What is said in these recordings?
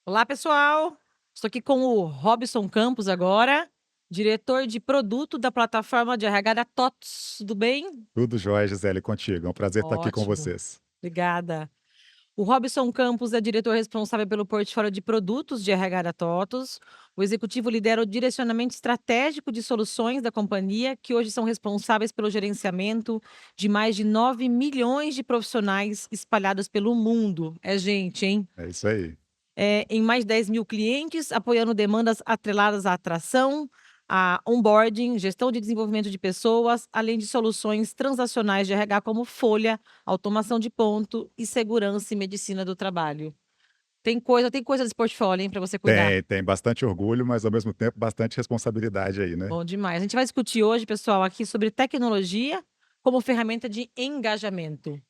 Olá, pessoal. Estou aqui com o Robson Campos agora, diretor de produto da plataforma de RH da TOTS. Tudo bem? Tudo jóia, Gisele, contigo. É um prazer estar aqui com Ótimo, vocês. obrigada. O Robson Campos é diretor responsável pelo portfólio de produtos de RH da TOTS. O executivo lidera o direcionamento estratégico de soluções da companhia, que hoje são responsáveis pelo gerenciamento de mais de 9 milhões de profissionais espalhados pelo mundo. É gente, hein? É isso aí. Em mais de 10 mil clientes, apoiando demandas atreladas à atração, a onboarding, gestão de desenvolvimento de pessoas, além de soluções transacionais de RH como folha, automação de ponto e segurança e medicina do trabalho. Tem coisa desse portfólio, hein, para você cuidar. Tem bastante orgulho, mas ao mesmo tempo bastante responsabilidade aí, né? Bom demais. A gente vai discutir hoje, pessoal, aqui sobre tecnologia como ferramenta de engajamento.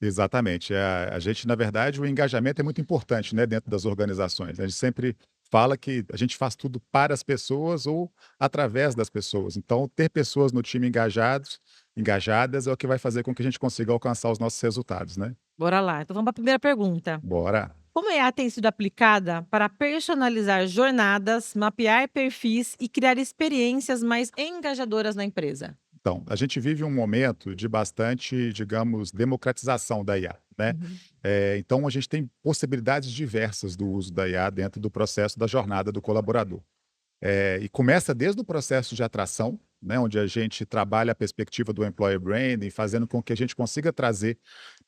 Exatamente. A gente, na verdade, o engajamento é muito importante, né, dentro das organizações. A gente sempre fala que a gente faz tudo para as pessoas ou através das pessoas. Então, ter pessoas no time engajadas é o que vai fazer com que a gente consiga alcançar os nossos resultados, né? Bora lá. Então vamos para a primeira pergunta. Bora. Como a IA tem sido aplicada para personalizar jornadas, mapear perfis e criar experiências mais engajadoras na empresa? Então, a gente vive um momento de bastante, digamos, democratização da IA, né? Uhum. Então, a gente tem possibilidades diversas do uso da IA dentro do processo da jornada do colaborador. E começa desde o processo de atração, né, onde a gente trabalha a perspectiva do employer branding, fazendo com que a gente consiga trazer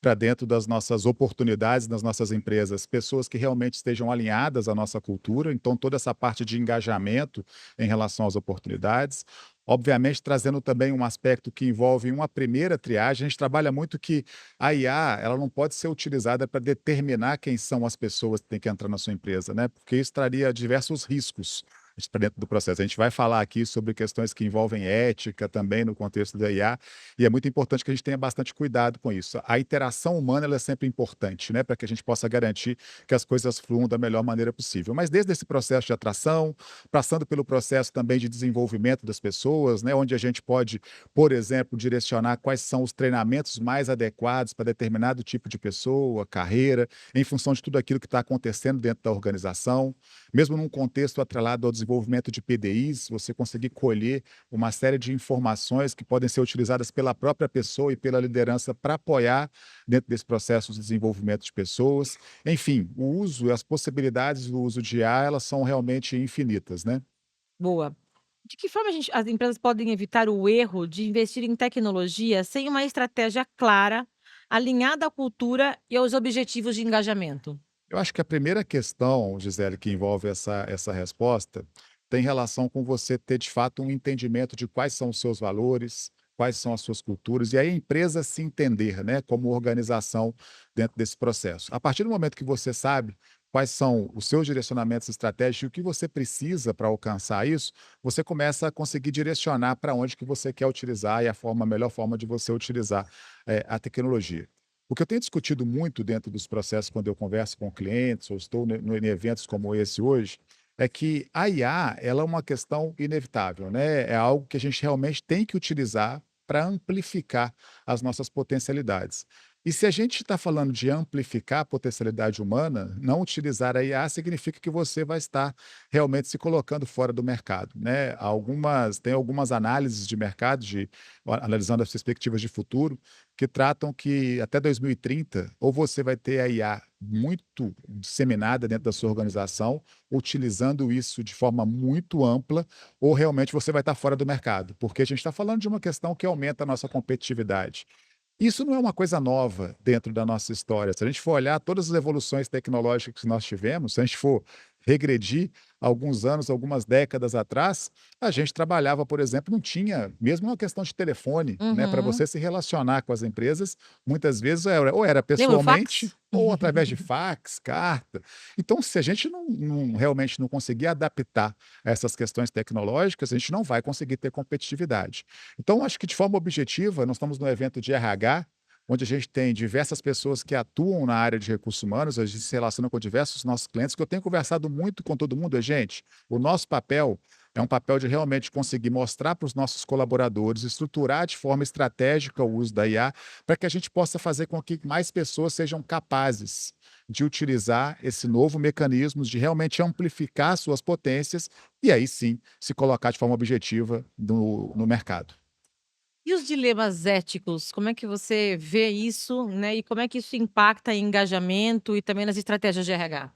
para dentro das nossas oportunidades, das nossas empresas, pessoas que realmente estejam alinhadas à nossa cultura. Então, toda essa parte de engajamento em relação às oportunidades. Obviamente, trazendo também um aspecto que envolve uma primeira triagem. A gente trabalha muito que a IA, ela não pode ser utilizada para determinar quem são as pessoas que têm que entrar na sua empresa, né? Porque isso traria diversos riscos para dentro do processo. A gente vai falar aqui sobre questões que envolvem ética também no contexto da IA, e é muito importante que a gente tenha bastante cuidado com isso. A interação humana ela é sempre importante, né, para que a gente possa garantir que as coisas fluam da melhor maneira possível. Mas desde esse processo de atração, passando pelo processo também de desenvolvimento das pessoas, né, onde a gente pode, por exemplo, direcionar quais são os treinamentos mais adequados para determinado tipo de pessoa, carreira, em função de tudo aquilo que está acontecendo dentro da organização. Mesmo num contexto atrelado ao desenvolvimento de PDIs, você conseguir colher uma série de informações que podem ser utilizadas pela própria pessoa e pela liderança para apoiar dentro desse processo de desenvolvimento de pessoas. Enfim, o uso e as possibilidades do uso de IA, elas são realmente infinitas, né? Boa. De que forma as empresas podem evitar o erro de investir em tecnologia sem uma estratégia clara, alinhada à cultura e aos objetivos de engajamento? Eu acho que a primeira questão, Gisele, que envolve essa resposta, tem relação com você ter, de fato, um entendimento de quais são os seus valores, quais são as suas culturas, e aí a empresa se entender, né, como organização dentro desse processo. A partir do momento que você sabe quais são os seus direcionamentos estratégicos e o que você precisa para alcançar isso, você começa a conseguir direcionar para onde que você quer utilizar e a melhor forma de você utilizar a tecnologia. O que eu tenho discutido muito dentro dos processos quando eu converso com clientes ou estou em eventos como esse hoje, é que a IA ela é uma questão inevitável, né? É algo que a gente realmente tem que utilizar para amplificar as nossas potencialidades. E se a gente está falando de amplificar a potencialidade humana, não utilizar a IA significa que você vai estar realmente se colocando fora do mercado, né? Tem algumas análises de mercado, analisando as perspectivas de futuro, que tratam que até 2030, ou você vai ter a IA muito disseminada dentro da sua organização, utilizando isso de forma muito ampla, ou realmente você vai estar fora do mercado, porque a gente está falando de uma questão que aumenta a nossa competitividade. Isso não é uma coisa nova dentro da nossa história. Se a gente for olhar todas as evoluções tecnológicas que nós tivemos, se a gente for regredir alguns anos, algumas décadas atrás, a gente trabalhava, por exemplo, não tinha, mesmo uma questão de telefone, né, para Uhum. você se relacionar com as empresas, muitas vezes ou era Lembra o pessoalmente fax? ou através de fax, carta. Então, se a gente realmente não conseguir adaptar essas questões tecnológicas, a gente não vai conseguir ter competitividade. Então, acho que de forma objetiva, nós estamos no evento de RH, onde a gente tem diversas pessoas que atuam na área de recursos humanos, a gente se relaciona com diversos nossos clientes, que eu tenho conversado muito com todo mundo, gente, o nosso papel é um papel de realmente conseguir mostrar para os nossos colaboradores, estruturar de forma estratégica o uso da IA, para que a gente possa fazer com que mais pessoas sejam capazes de utilizar esse novo mecanismo, de realmente amplificar suas potências e aí sim se colocar de forma objetiva no mercado. E os dilemas éticos, como é que você vê isso, né, e como é que isso impacta em engajamento e também nas estratégias de RH?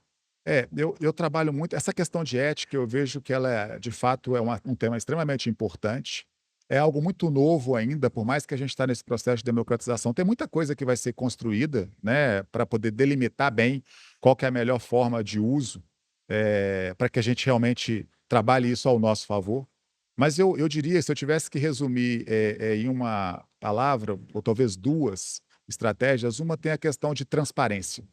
Eu trabalho muito essa questão de ética, eu vejo que ela de fato, é um tema extremamente importante. É algo muito novo ainda, por mais que a gente está nesse processo de democratização, tem muita coisa que vai ser construída, né, para poder delimitar bem qual que é a melhor forma de uso, para que a gente realmente trabalhe isso ao nosso favor. Mas eu diria, se eu tivesse que resumir, em uma palavra, ou talvez 2 estratégias, uma tem a questão de transparência.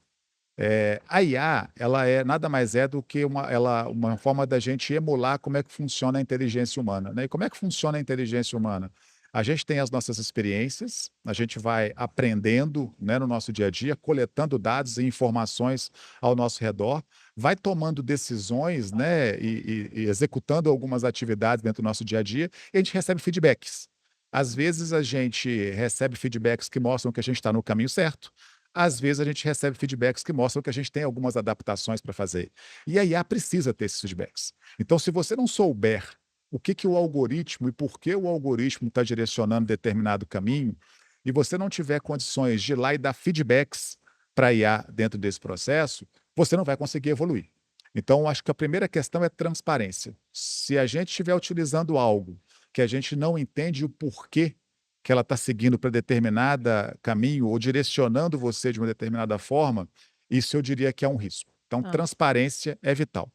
A IA, ela nada mais é do que uma forma da gente emular como é que funciona a inteligência humana, né. E como é que funciona a inteligência humana? A gente tem as nossas experiências, a gente vai aprendendo, né, no nosso dia a dia, coletando dados e informações ao nosso redor, vai tomando decisões, né, e executando algumas atividades dentro do nosso dia a dia, e a gente recebe feedbacks. Às vezes a gente recebe feedbacks que mostram que a gente está no caminho certo, às vezes a gente recebe feedbacks que mostram que a gente tem algumas adaptações para fazer. E a IA precisa ter esses feedbacks. Então, se você não souber o que o algoritmo e por que o algoritmo está direcionando determinado caminho, e você não tiver condições de ir lá e dar feedbacks para a IA dentro desse processo, você não vai conseguir evoluir. Então, acho que a primeira questão é transparência. Se a gente estiver utilizando algo que a gente não entende o porquê que ela está seguindo para determinada caminho ou direcionando você de uma determinada forma, isso eu diria que é um risco. Então, Hã. transparência é vital.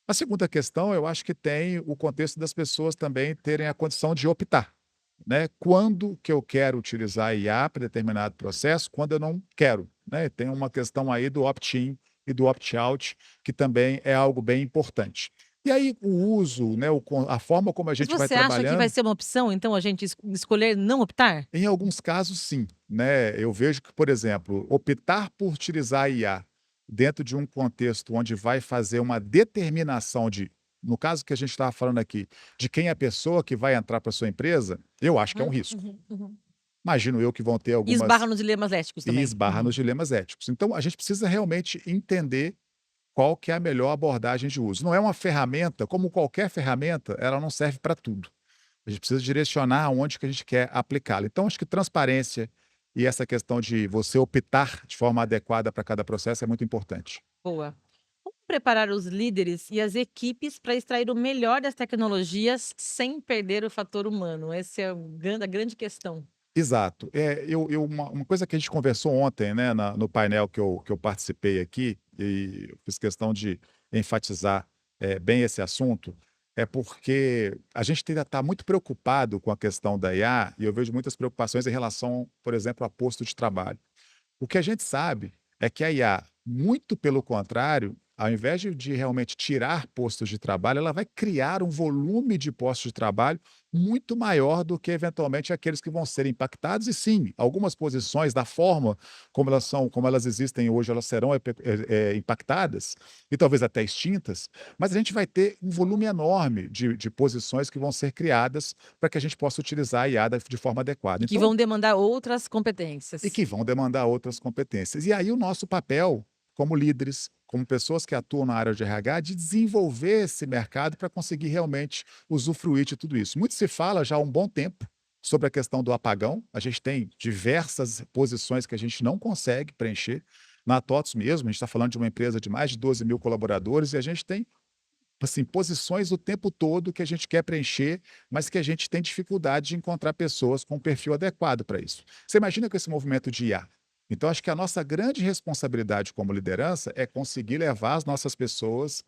A segunda questão, eu acho que tem o contexto das pessoas também terem a condição de optar, né? Quando que eu quero utilizar a IA para determinado processo, quando eu não quero, né? Tem uma questão aí do opt-in e do opt-out, que também é algo bem importante. E aí o uso, né, a forma como a Mas gente vai você acha que vai trabalhando. ser uma opção, então, a gente escolher não optar? Em alguns casos, sim, né. Eu vejo que, por exemplo, optar por utilizar a IA dentro de um contexto onde vai fazer uma determinação no caso que a gente estava falando aqui, de quem é a pessoa que vai entrar para sua empresa, eu acho que é um risco. Uhum. Imagino eu que vão ter E esbarra algumas nos dilemas éticos e também. esbarra nos dilemas éticos. Então a gente precisa realmente entender qual que é a melhor abordagem de uso. Não é uma ferramenta, como qualquer ferramenta, ela não serve para tudo. A gente precisa direcionar aonde que a gente quer aplicá-la. Então, acho que transparência e essa questão de você optar de forma adequada para cada processo é muito importante. Boa. Como preparar os líderes e as equipes para extrair o melhor das tecnologias sem perder o fator humano? Essa é a grande questão. Exato. Uma coisa que a gente conversou ontem, né, no painel que eu participei aqui, e eu fiz questão de enfatizar bem esse assunto, é porque a gente ainda está muito preocupado com a questão da IA, e eu vejo muitas preocupações em relação, por exemplo, a posto de trabalho. O que a gente sabe é que a IA, muito pelo contrário, ao invés de realmente tirar postos de trabalho, ela vai criar um volume de postos de trabalho muito maior do que eventualmente aqueles que vão ser impactados. E sim, algumas posições, da forma como elas são, como elas existem hoje, elas serão impactadas e talvez até extintas, mas a gente vai ter um volume enorme de posições que vão ser criadas para que a gente possa utilizar a IA de forma adequada. E que Então, vão demandar outras e competências. que vão demandar outras competências. E aí o nosso papel, como líderes, como pessoas que atuam na área de RH, de desenvolver esse mercado para conseguir realmente usufruir de tudo isso. Muito se fala já há um bom tempo sobre a questão do apagão. A gente tem diversas posições que a gente não consegue preencher. Na TOTS mesmo, a gente está falando de uma empresa de mais de 12 mil colaboradores e a gente tem assim, posições o tempo todo que a gente quer preencher, mas que a gente tem dificuldade de encontrar pessoas com um perfil adequado para isso. Você imagina com esse movimento de IA. Então, acho que a nossa grande responsabilidade como liderança é conseguir levar as nossas pessoas,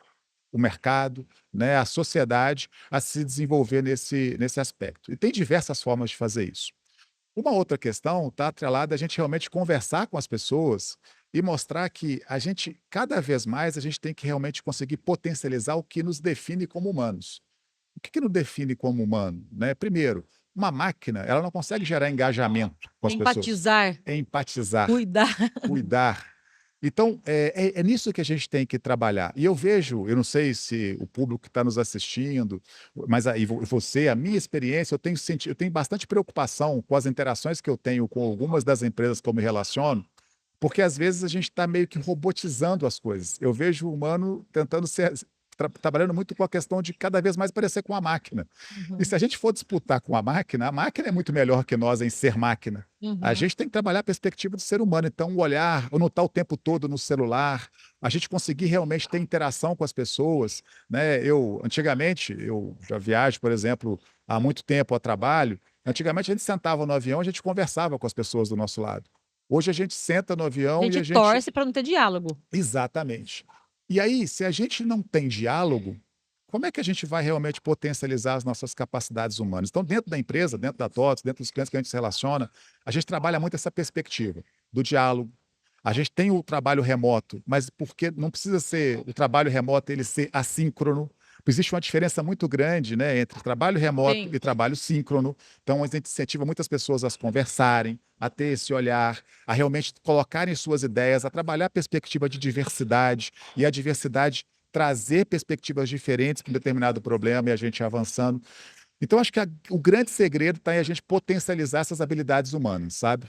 o mercado, né, a sociedade, a se desenvolver nesse aspecto. E tem diversas formas de fazer isso. Uma outra questão está atrelada a gente realmente conversar com as pessoas e mostrar que a gente, cada vez mais, a gente tem que realmente conseguir potencializar o que nos define como humanos. O que nos define como humano, né? Primeiro, uma máquina, ela não consegue gerar engajamento com as pessoas. Empatizar, É empatizar, cuidar. cuidar. Então, é nisso que a gente tem que trabalhar. E eu vejo, eu não sei se o público que está nos assistindo, mas aí você, a minha experiência, eu tenho bastante preocupação com as interações que eu tenho com algumas das empresas que eu me relaciono, Porque às vezes a gente está meio que robotizando as coisas. Eu vejo o humano tentando ser trabalhando muito com a questão de cada vez mais parecer com a máquina. E se Uhum, a gente for disputar com a máquina é muito melhor que nós em ser máquina. A uhum. gente tem que trabalhar a perspectiva do ser humano, então o olhar, ou não estar o tempo todo no celular, a gente conseguir realmente ter interação com as pessoas, né? Antigamente, eu já viajo, por exemplo, há muito tempo a trabalho. Antigamente a gente sentava no avião, a gente conversava com as pessoas do nosso lado. Hoje a gente senta no A avião e gente a gente. torce para não ter diálogo. Exatamente. E aí, se a gente não tem diálogo, como é que a gente vai realmente potencializar as nossas capacidades humanas? Então, dentro da empresa, dentro da TOTS, dentro dos clientes que a gente se relaciona, a gente trabalha muito essa perspectiva do diálogo. A gente tem o trabalho remoto, mas porque não precisa ser o trabalho remoto ele ser assíncrono. Existe uma diferença muito grande, né, entre trabalho remoto Sim. e trabalho síncrono. Então, a gente incentiva muitas pessoas a conversarem, a ter esse olhar, a realmente colocarem suas ideias, a trabalhar a perspectiva de diversidade e a diversidade trazer perspectivas diferentes para um determinado problema e a gente avançando. Então, acho que o grande segredo está em a gente potencializar essas habilidades humanas, sabe?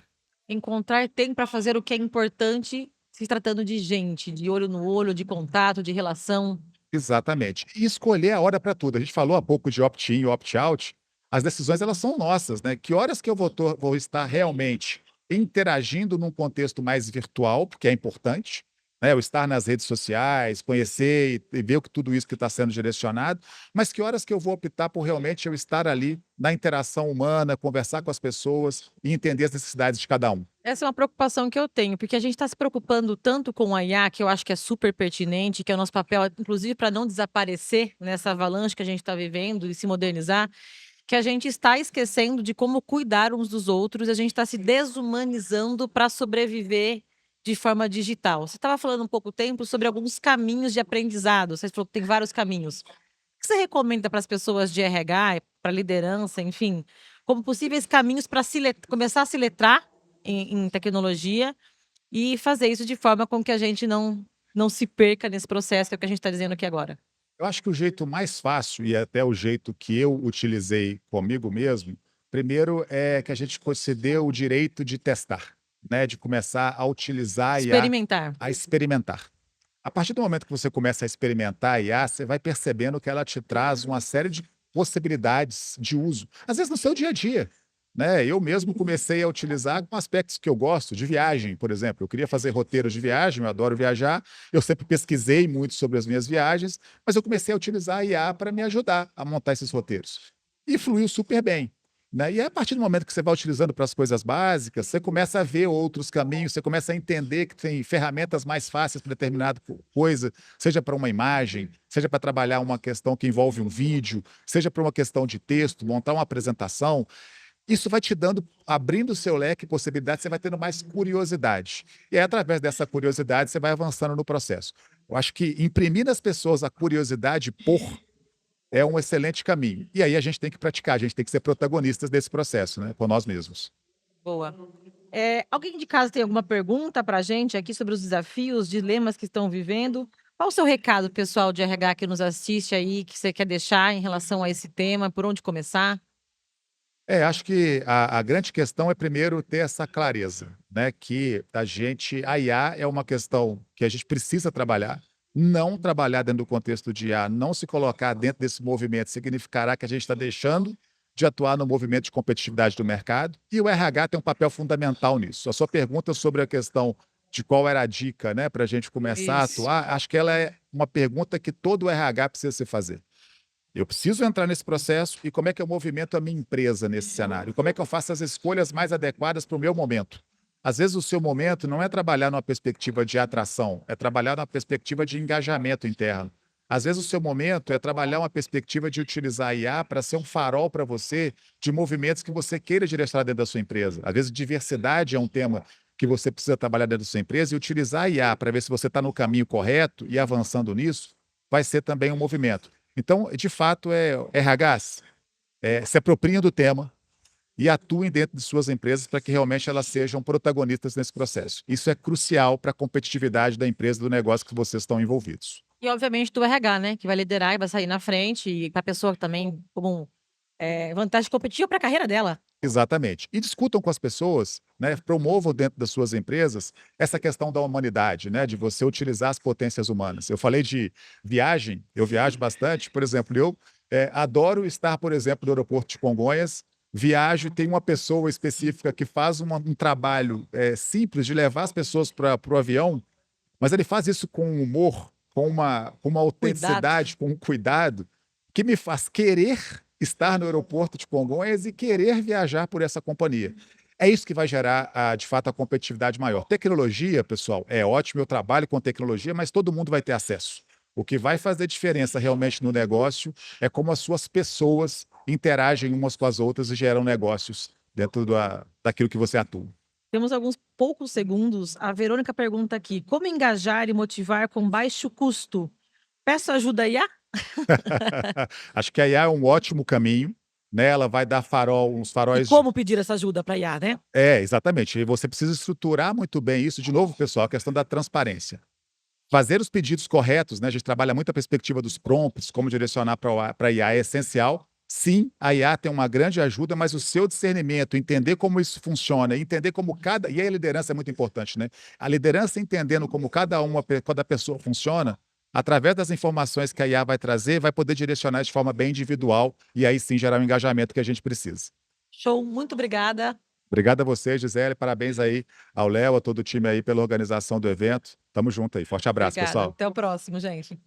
Encontrar tempo para fazer o que é importante, se tratando de gente, de olho no olho, de contato, de relação. Exatamente. E escolher a hora para tudo. A gente falou há pouco de opt-in e opt-out. As decisões elas são nossas, né? Que horas que vou estar realmente interagindo num contexto mais virtual, porque é importante, né? Eu estar nas redes sociais, conhecer e ver tudo isso que está sendo direcionado, mas que horas que eu vou optar por realmente eu estar ali na interação humana, conversar com as pessoas e entender as necessidades de cada um. Essa é uma preocupação que eu tenho, porque a gente está se preocupando tanto com a IA, que eu acho que é super pertinente, que é o nosso papel, inclusive para não desaparecer nessa avalanche que a gente está vivendo e se modernizar, que a gente está esquecendo de como cuidar uns dos outros, a gente está se desumanizando para sobreviver de forma digital. Você estava falando um pouco tempo sobre alguns caminhos de aprendizado, você falou que tem vários caminhos. O que você recomenda para as pessoas de RH, para liderança, enfim, como possíveis caminhos para começar a se letrar em tecnologia e fazer isso de forma com que a gente não se perca nesse processo, que é o que a gente está dizendo aqui agora? Eu acho que o jeito mais fácil, e até o jeito que eu utilizei comigo mesmo, primeiro é que a gente concedeu o direito de testar, né? De começar a utilizar a IA, Experimentar. a experimentar. A partir do momento que você começa a experimentar a IA, você vai percebendo que ela te traz uma série de possibilidades de uso, às vezes no seu dia a dia. Né? Eu mesmo comecei a utilizar com aspectos que eu gosto, de viagem, por exemplo. Eu queria fazer roteiros de viagem, eu adoro viajar, eu sempre pesquisei muito sobre as minhas viagens, mas eu comecei a utilizar a IA para me ajudar a montar esses roteiros. E fluiu super bem. Né? E a partir do momento que você vai utilizando para as coisas básicas, você começa a ver outros caminhos, você começa a entender que tem ferramentas mais fáceis para determinada coisa, seja para uma imagem, seja para trabalhar uma questão que envolve um vídeo, seja para uma questão de texto, montar uma apresentação. Isso vai te dando, abrindo o seu leque de possibilidades, você vai tendo mais curiosidade. E aí, através dessa curiosidade, você vai avançando no processo. Eu acho que imprimir nas pessoas a curiosidade por é um excelente caminho. E aí a gente tem que praticar, a gente tem que ser protagonistas desse processo, né, por nós mesmos. Boa. Alguém de casa tem alguma pergunta para a gente aqui sobre os desafios, dilemas que estão vivendo? Qual o seu recado, pessoal de RH que nos assiste aí, que você quer deixar em relação a esse tema? Por onde começar? Acho que a grande questão é primeiro ter essa clareza, né, que a IA é uma questão que a gente precisa trabalhar, não trabalhar dentro do contexto de IA, não se colocar dentro desse movimento significará que a gente está deixando de atuar no movimento de competitividade do mercado, e o RH tem um papel fundamental nisso. A sua pergunta sobre a questão de qual era a dica, né, para a gente começar a Isso. atuar, acho que ela é uma pergunta que todo RH precisa se fazer. Eu preciso entrar nesse processo e como é que eu movimento a minha empresa nesse cenário? Como é que eu faço as escolhas mais adequadas para o meu momento? Às vezes o seu momento não é trabalhar numa perspectiva de atração, é trabalhar numa perspectiva de engajamento interno. Às vezes o seu momento é trabalhar uma perspectiva de utilizar a IA para ser um farol para você de movimentos que você queira direcionar dentro da sua empresa. Às vezes diversidade é um tema que você precisa trabalhar dentro da sua empresa e utilizar a IA para ver se você está no caminho correto e avançando nisso, vai ser também um movimento. Então, de fato, RHs, se apropriem do tema e atuem dentro de suas empresas para que realmente elas sejam protagonistas nesse processo. Isso é crucial para a competitividade da empresa, do negócio que vocês estão envolvidos. E obviamente do RH, né, que vai liderar e vai sair na frente, e para a pessoa também como, vantagem competitiva para a carreira dela. Exatamente. E discutam com as pessoas, né, promovam dentro das suas empresas essa questão da humanidade, né, de você utilizar as potências humanas. Eu falei de viagem, eu viajo bastante, por exemplo, eu adoro estar, por exemplo, no aeroporto de Congonhas, viajo e tem uma pessoa específica que faz um trabalho simples de levar as pessoas para o avião, mas ele faz isso com humor, com uma Cuidado. autenticidade, com um cuidado, que me faz querer estar no aeroporto de Congonhas e querer viajar por essa companhia. É isso que vai gerar, de fato, a competitividade maior. Tecnologia, pessoal, é ótimo, eu trabalho com tecnologia, mas todo mundo vai ter acesso. O que vai fazer diferença realmente no negócio é como as suas pessoas interagem umas com as outras e geram negócios dentro daquilo que você atua. Temos alguns poucos segundos. A Verônica pergunta aqui: como engajar e motivar com baixo custo? Peço ajuda aí. Acho que a IA é um ótimo caminho, né, ela vai dar uns E faróis. como pedir essa ajuda para IA, né? Exatamente. E você precisa estruturar muito bem isso. De novo, pessoal, a questão da transparência. Fazer os pedidos corretos, né, a gente trabalha muito a perspectiva dos prompts, como direcionar para a IA é essencial. Sim, a IA tem uma grande ajuda, mas o seu discernimento, entender como isso funciona, entender como e aí a liderança é muito importante, né? A liderança entendendo como cada pessoa funciona, através das informações que a IA vai trazer, vai poder direcionar de forma bem individual e aí sim gerar o engajamento que a gente precisa. Show, muito obrigada. Obrigado a você, Gisele. Parabéns aí ao Léo, a todo o time aí pela organização do evento. Tamo junto aí. Forte abraço, Obrigada. pessoal. Até o próximo, gente.